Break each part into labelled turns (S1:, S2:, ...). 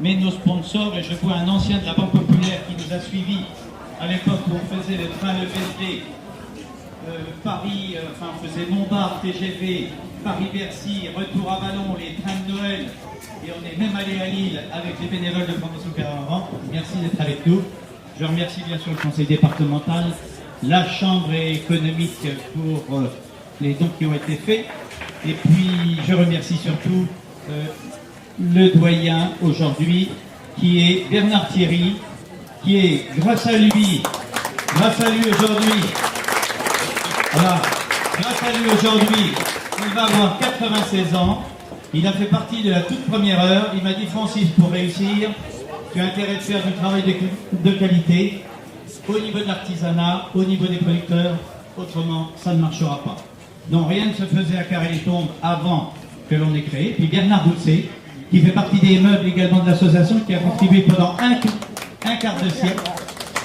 S1: mais nos sponsors, et je vois un ancien de la Banque Populaire qui nous a suivis à l'époque où on faisait le train EVSD, Paris, on faisait Montbard, TGV, Paris-Bercy, retour à Vallon, les trains de Noël, et on est même allé à Lille avec les bénévoles de Promotion Carré-Morvan. Merci d'être avec nous. Je remercie bien sûr le conseil départemental, la chambre économique pour les dons qui ont été faits, et puis je remercie surtout le doyen aujourd'hui, qui est Bernard Thierry, qui est, grâce à lui aujourd'hui, voilà, grâce à lui aujourd'hui, il va avoir 96 ans, il a fait partie de la toute première heure, il m'a dit Francis, pour réussir, tu as intérêt de faire du travail de qualité, au niveau de l'artisanat, au niveau des producteurs, autrement ça ne marchera pas. Donc rien ne se faisait à Carré-les-Tombes avant que l'on ait créé. Puis Bernard Bousset, qui fait partie des meubles également de l'association, qui a contribué pendant un quart de siècle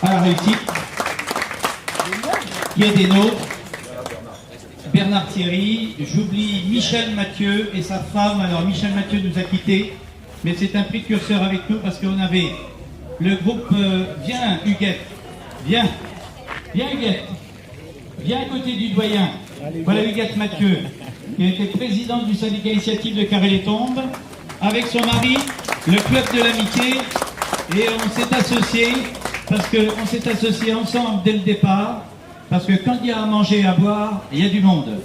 S1: à la réussite, qui est des nôtres. Bernard Thierry, j'oublie Michel Mathieu et sa femme. Alors Michel Mathieu nous a quittés, mais c'est un précurseur avec nous parce qu'on avait le groupe Viens Huguette, viens Huguette, viens à côté du doyen. Voilà Huguette Mathieu, qui était présidente du syndicat initiative de Carré-les-Tombes, avec son mari, le club de l'amitié, et on s'est associés, parce qu'on s'est associés ensemble dès le départ, parce que quand il y a à manger et à boire, il y a du monde.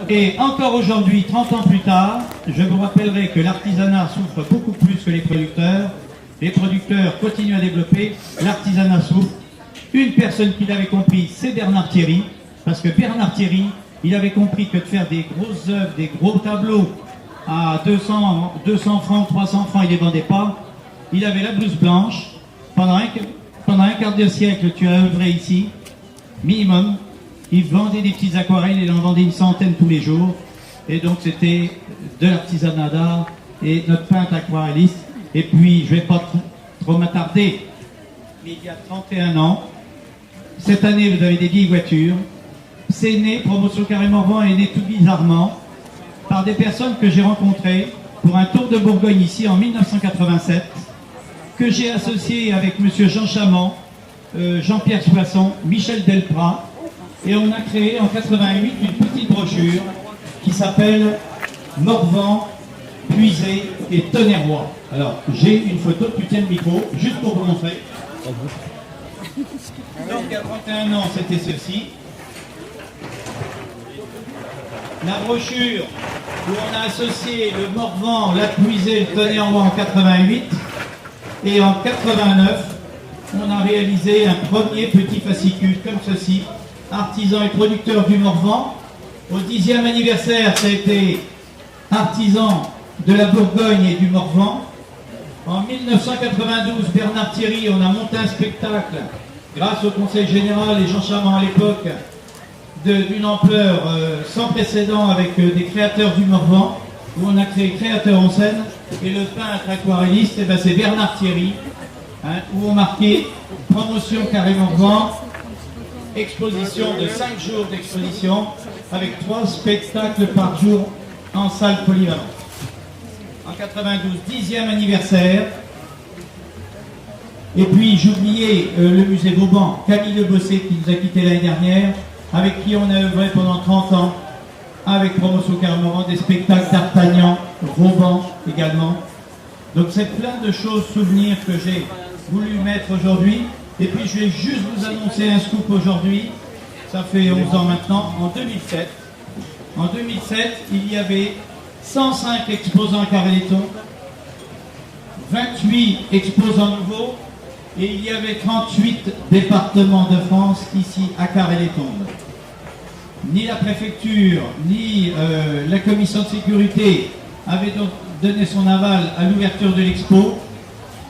S1: Et encore aujourd'hui, 30 ans plus tard, je vous rappellerai que l'artisanat souffre beaucoup plus que les producteurs. Les producteurs continuent à développer, l'artisanat souffre. Une personne qui l'avait compris, c'est Bernard Thierry, parce que Bernard Thierry, il avait compris que de faire des grosses œuvres, des gros tableaux à 200 francs, 300 francs, il ne les vendait pas. Il avait la blouse blanche. Pendant un quart de siècle, tu as œuvré ici, minimum. Il vendait des petites aquarelles, il en vendait une centaine tous les jours. Et donc c'était de l'artisanat d'art et notre peintre aquarelliste. Et puis, je ne vais pas trop m'attarder, mais il y a 31 ans, cette année, vous avez des vieilles voitures. C'est né, Promotion Carré-Morvan est né tout bizarrement par des personnes que j'ai rencontrées pour un tour de Bourgogne ici en 1987, que j'ai associé avec M. Jean Chamand, Jean-Pierre Soisson, Michel Delprat, et on a créé en 88 une petite brochure qui s'appelle Morvan, Puisé et Tonnerrois. Alors, j'ai une photo, tu tiens le micro, juste pour vous montrer. Donc, il y a 31 ans, c'était ceci. La brochure où on a associé le Morvan, la Puisée, le Tonnerrois en 88. Et en 89, on a réalisé un premier petit fascicule comme ceci. Artisan et producteur du Morvan. Au 10e anniversaire, ça a été artisan de la Bourgogne et du Morvan. En 1992, Bernard Thierry, on a monté un spectacle grâce au Conseil Général et Jean Chamand à l'époque d'une ampleur sans précédent avec des créateurs du Morvan, où on a créé Créateurs en scène, et le peintre aquarelliste, eh ben, c'est Bernard Thierry, où on marquait Promotion Carré-Morvan, exposition de 5 jours d'exposition, avec 3 spectacles par jour en salle polyvalente. En 92, 10e anniversaire. Et puis j'oubliais le musée Vauban, Camille Le Bossé qui nous a quittés l'année dernière, avec qui on a œuvré pendant 30 ans, avec Promotion Carré-Morvan, des spectacles d'Artagnan, Vauban également. Donc c'est plein de choses, souvenirs que j'ai voulu mettre aujourd'hui. Et puis je vais juste vous annoncer un scoop aujourd'hui, ça fait 11 ans maintenant, en 2007. En 2007, il y avait 105 exposants à Carré-les-Tombes, 28 exposants nouveaux, et il y avait 38 départements de France ici à Carré-les-Tombes. Ni la préfecture, ni la commission de sécurité avaient donné son aval à l'ouverture de l'expo.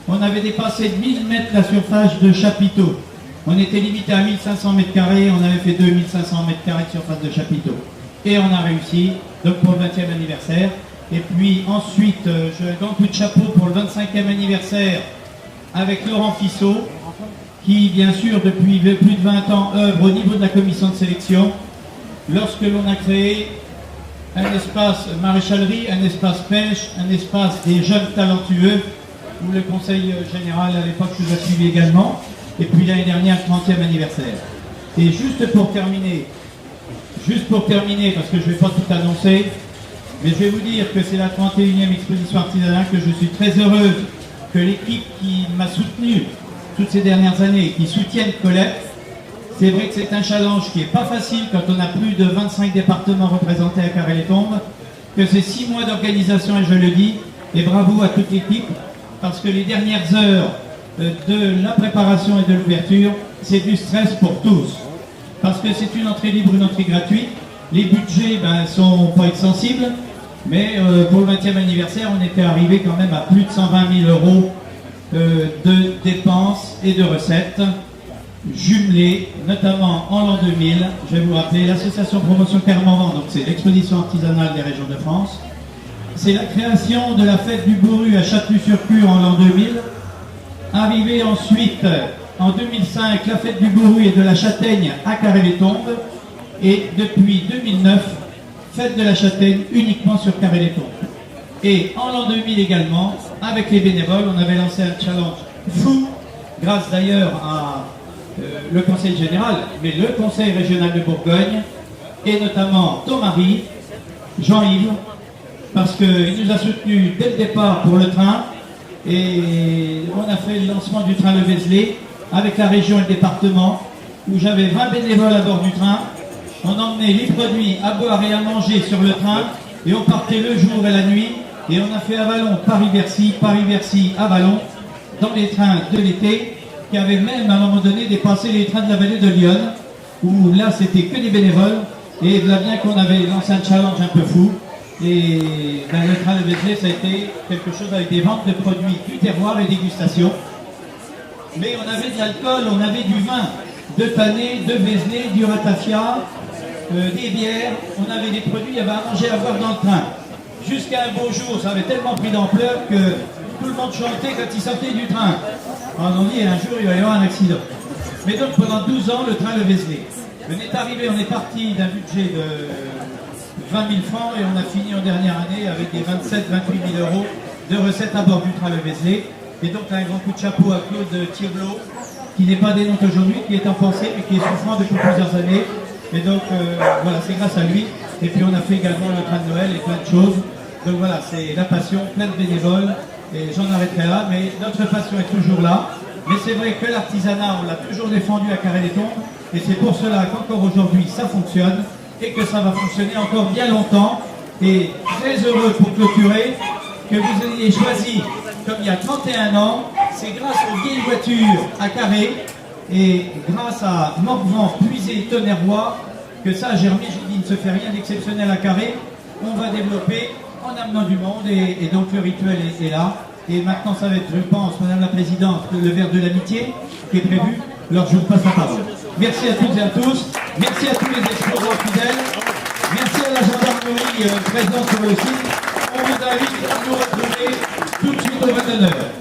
S1: On avait dépassé de 1000 mètres la surface de chapiteaux. On était limité à 1500 mètres carrés, on avait fait 2500 mètres carrés de surface de chapiteaux. Et on a réussi, donc pour le 20e anniversaire. Et puis ensuite, je donne un coup de chapeau pour le 25e anniversaire avec Laurent Fissot, qui bien sûr depuis plus de 20 ans œuvre au niveau de la commission de sélection. Lorsque l'on a créé un espace maréchalerie, un espace pêche, un espace des jeunes talentueux, où le conseil général à l'époque nous a suivi également, et puis l'année dernière, 30e anniversaire. Et juste pour terminer, parce que je ne vais pas tout annoncer, mais je vais vous dire que c'est la 31e exposition artisanale, que je suis très heureuse que l'équipe qui m'a soutenu toutes ces dernières années, qui soutiennent Colette, c'est vrai que c'est un challenge qui n'est pas facile quand on a plus de 25 départements représentés à Carré-les-Tombes, que c'est 6 mois d'organisation, et je le dis, et bravo à toute l'équipe, parce que les dernières heures de la préparation et de l'ouverture, c'est du stress pour tous. Parce que c'est une entrée libre, une entrée gratuite. Les budgets sont pas extensibles, mais pour le 20e anniversaire, on était arrivé quand même à plus de 120 000 euros de dépenses et de recettes jumelées, notamment en l'an 2000. Je vais vous rappeler l'association Promotion Clermont-Vent, donc c'est l'exposition artisanale des régions de France. C'est la création de la fête du bourru à Châtelet-sur-Cure en l'an 2000. Arrivé ensuite en 2005, la fête du bourru et de la châtaigne à Carré-les-Tombes. Et depuis 2009, fête de la châtaigne uniquement sur Carré-les-Tombes. Et en l'an 2000 également, avec les bénévoles, on avait lancé un challenge fou, grâce d'ailleurs à le conseil général, mais le conseil régional de Bourgogne, et notamment ton mari, Jean-Yves, parce qu'il nous a soutenus dès le départ pour le train, et on a fait le lancement du train Le Vézelay avec la région et le département, où j'avais 20 bénévoles à bord du train. On emmenait les produits à boire et à manger sur le train, et on partait le jour et la nuit, et on a fait Avalon, Paris-Bercy, Paris-Bercy, Avalon, dans les trains de l'été, qui avaient même à un moment donné dépassé les trains de la vallée de Lyon, où là c'était que des bénévoles, et là bien qu'on avait lancé un challenge un peu fou, et le train de Vézelay, ça a été quelque chose avec des ventes de produits du terroir et dégustation. Mais on avait de l'alcool, on avait du vin, de Tanay, de Vézelay, du ratafia, des bières, on avait des produits, il y avait à manger, à boire dans le train. Jusqu'à un beau jour, ça avait tellement pris d'ampleur que tout le monde chantait quand il sortait du train. Alors on dit, un jour il va y avoir un accident. Mais donc pendant 12 ans, le train Le Vézelay. On est arrivé, on est parti d'un budget de 20 000 francs et on a fini en dernière année avec des 27-28 000 euros de recettes à bord du train Le Vézelay. Et donc un grand coup de chapeau à Claude Thieblot, qui n'est pas dénoncé aujourd'hui, qui est en pensée, mais qui est souffrant depuis plusieurs années. Et donc voilà, c'est grâce à lui. Et puis on a fait également le train de Noël et plein de choses. Donc voilà, c'est la passion, plein de bénévoles. Et j'en arrêterai là, mais notre passion est toujours là. Mais c'est vrai que l'artisanat, on l'a toujours défendu à Carré-les-Tombes. Et c'est pour cela qu'encore aujourd'hui, ça fonctionne. Et que ça va fonctionner encore bien longtemps. Et très heureux pour clôturer que vous ayez choisi, comme il y a 31 ans, c'est grâce aux vieilles voitures à Carré et grâce à Morvan, Puisé, Tonnerrois, que ça a germé. J'ai dit, il ne se fait rien d'exceptionnel à Carré. On va développer en amenant du monde et donc le rituel est là. Et maintenant, ça va être, je pense, Madame la Présidente, le verre de l'amitié qui est prévu. Alors, je vous passe la parole. Merci à toutes et à tous. Merci à tous les exposants fidèles. Merci à la gendarmerie présente sur le site. On vous invite à nous retrouver tout de suite au 29h.